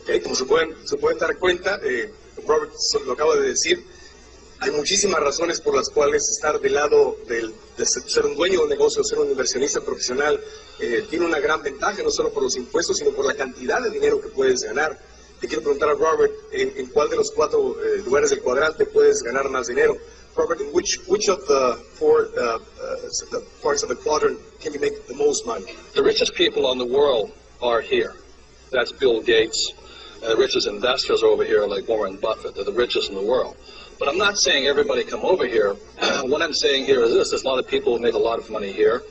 Okay, como se pueden dar cuenta, Robert lo acaba de decir, hay muchísimas razones por las cuales estar del lado de ser un dueño de un negocio, ser un inversionista profesional, tiene una gran ventaja, no solo por los impuestos, sino por la cantidad de dinero que puedes ganar. Te quiero preguntar a Robert, ¿en cuál de los 4 lugares del cuadrante puedes ganar más dinero? Robert, in which of the 4 the parts of the quadrant can you make the most money? The richest people in the world are here. That's Bill Gates. And the richest investors are over here, like Warren Buffett. They're the richest in the world. But I'm not saying everybody come over here. What I'm saying here is this: there's a lot of people who make a lot of money here.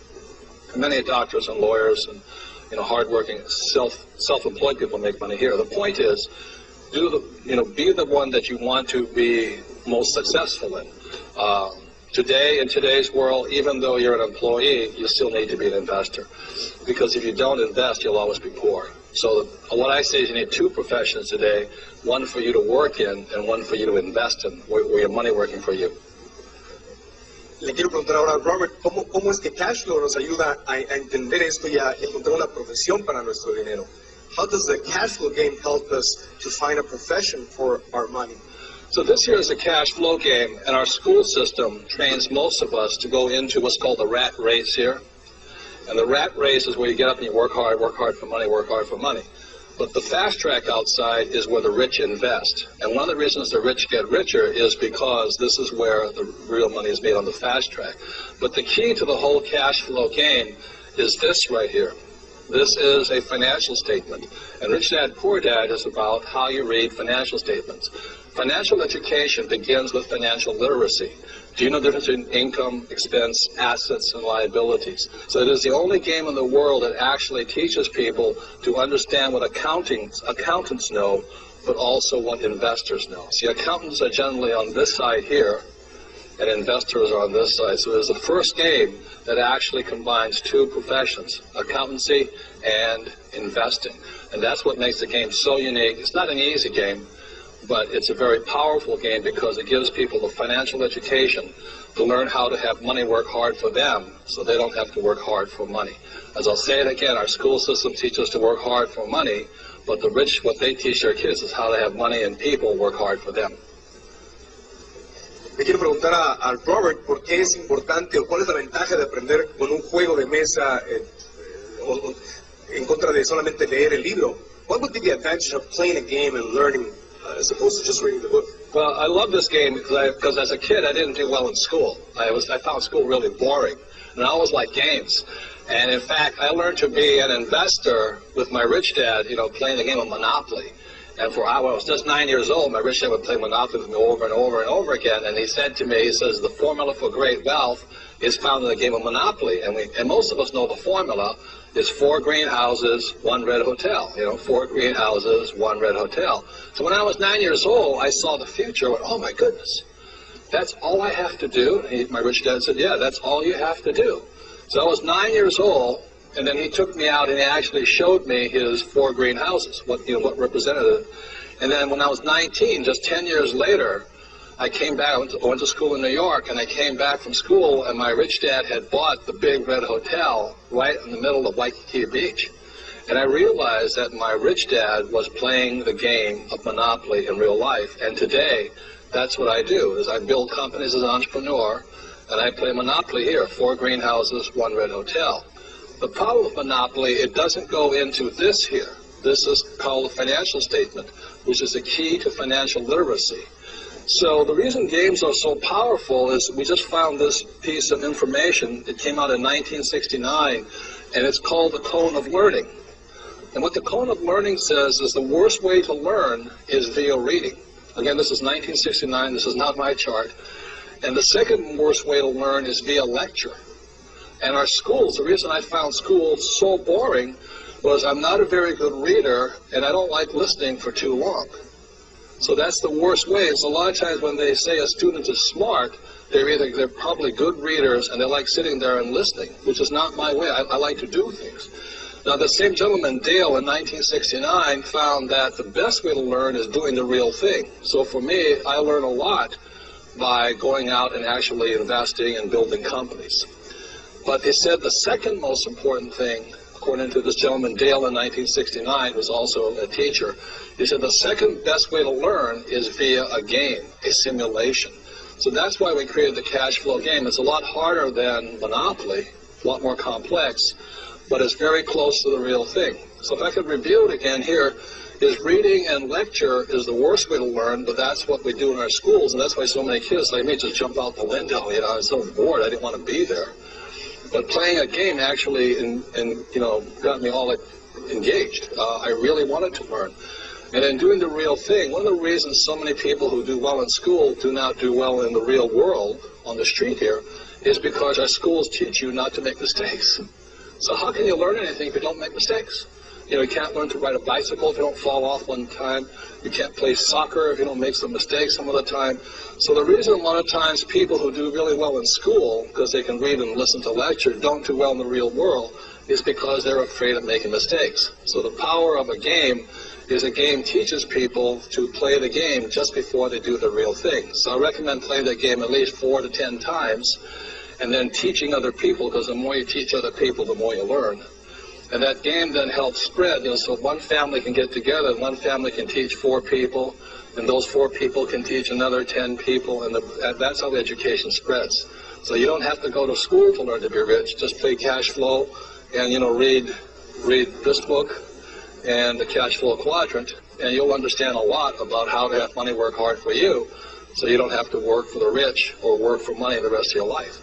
Many doctors and lawyers and hardworking, self-employed people make money here. The point is, be the one that you want to be most successful in. Today, in today's world, even though you're an employee, you still need to be an investor. Because if you don't invest, you'll always be poor. So what I say is you need 2 professions today, one for you to work in and one for you to invest in, where your money working for you. Le quiero preguntar ahora a Robert, ¿cómo es que cash flow nos ayuda a entender esto y a encontrar una profesión para nuestro dinero? How does the cash flow game help us to find a profession for our money? So this here is a cash flow game, and our school system trains most of us to go into what's called the rat race here. And the rat race is where you get up and you work hard for money, work hard for money. But the fast track outside is where the rich invest. And one of the reasons the rich get richer is because this is where the real money is made, on the fast track. But the key to the whole cash flow game is this right here. This is a financial statement. And Rich Dad, Poor Dad is about how you read financial statements. Financial education begins with financial literacy. Do you know the difference between income, expense, assets, and liabilities? So it is the only game in the world that actually teaches people to understand what accountants know, but also what investors know. See, accountants are generally on this side here, and investors are on this side. So it is the first game that actually combines 2 professions, accountancy and investing. And that's what makes the game so unique. It's not an easy game, but it's a very powerful game because it gives people the financial education to learn how to have money work hard for them so they don't have to work hard for money. As I'll say it again, our school system teaches us to work hard for money, but the rich, what they teach their kids is how to have money and people work hard for them. Le quiero preguntar a Robert por qué es importante o cuál es la ventaja de aprender con un juego de mesa en contra de solamente leer el libro. What would be the advantage of playing a game and learning as opposed to just reading the book? Well, I love this game because as a kid I didn't do well in school. I found school really boring, and I always liked games. And in fact, I learned to be an investor with my rich dad, playing the game of Monopoly. And when I was just 9 years old, my rich dad would play Monopoly with me over and over and over again. And he said to me, he says, the formula for great wealth is found in the game of Monopoly. And most of us know the formula is 4 green houses, 1 red hotel. 4 green houses, 1 red hotel. So when I was 9 years old, I saw the future. I went, oh my goodness, that's all I have to do? And my rich dad said, yeah, that's all you have to do. So I was 9 years old. And then he took me out and he actually showed me his 4 green houses, what represented it. And then when I was 19, just 10 years later, I came back. I went to school in New York, and I came back from school, and my rich dad had bought the big red hotel right in the middle of Waikiki Beach. And I realized that my rich dad was playing the game of Monopoly in real life. And today, that's what I do, is I build companies as an entrepreneur, and I play Monopoly here, 4 green houses, 1 red hotel. The problem with Monopoly, it doesn't go into this here. This is called a financial statement, which is the key to financial literacy. So the reason games are so powerful is we just found this piece of information. It came out in 1969, and it's called the Cone of Learning. And what the Cone of Learning says is the worst way to learn is via reading. Again, this is 1969. This is not my chart. And the second worst way to learn is via lecture. And our schools, the reason I found school so boring was I'm not a very good reader, and I don't like listening for too long. So that's the worst way. So a lot of times when they say a student is smart, they're probably good readers, and they like sitting there and listening, which is not my way. I like to do things. Now, the same gentleman, Dale, in 1969, found that the best way to learn is doing the real thing. So for me, I learn a lot by going out and actually investing and building companies. But he said the second most important thing according to this gentleman Dale in 1969, who's also a teacher. He said the second best way to learn is via a game, a simulation. So that's why we created the cash flow game. It's a lot harder than Monopoly, a lot more complex, but it's very close to the real thing. So if I could review it again here, is reading and lecture is the worst way to learn, but that's what we do in our schools, and that's why so many kids like me just jump out the window. You know, I was so bored, I didn't want to be there. But playing a game actually, got me all engaged. I really wanted to learn. And in doing the real thing, one of the reasons so many people who do well in school do not do well in the real world, on the street here, is because our schools teach you not to make mistakes. So how can you learn anything if you don't make mistakes? You know, you can't learn to ride a bicycle if you don't fall off one time. You can't play soccer if you don't make some mistakes some of the time. So the reason a lot of times people who do really well in school, because they can read and listen to lecture, don't do well in the real world, is because they're afraid of making mistakes. So the power of a game is a game teaches people to play the game just before they do the real thing. So I recommend playing that game at least 4 to 10 times, and then teaching other people, because the more you teach other people, the more you learn. And that game then helps spread, so one family can get together, and one family can teach 4 people, and those 4 people can teach another 10 people, and that's how the education spreads. So you don't have to go to school to learn to be rich, just play cash flow, and read this book and the cash flow quadrant, and you'll understand a lot about how to have money work hard for you, so you don't have to work for the rich or work for money the rest of your life.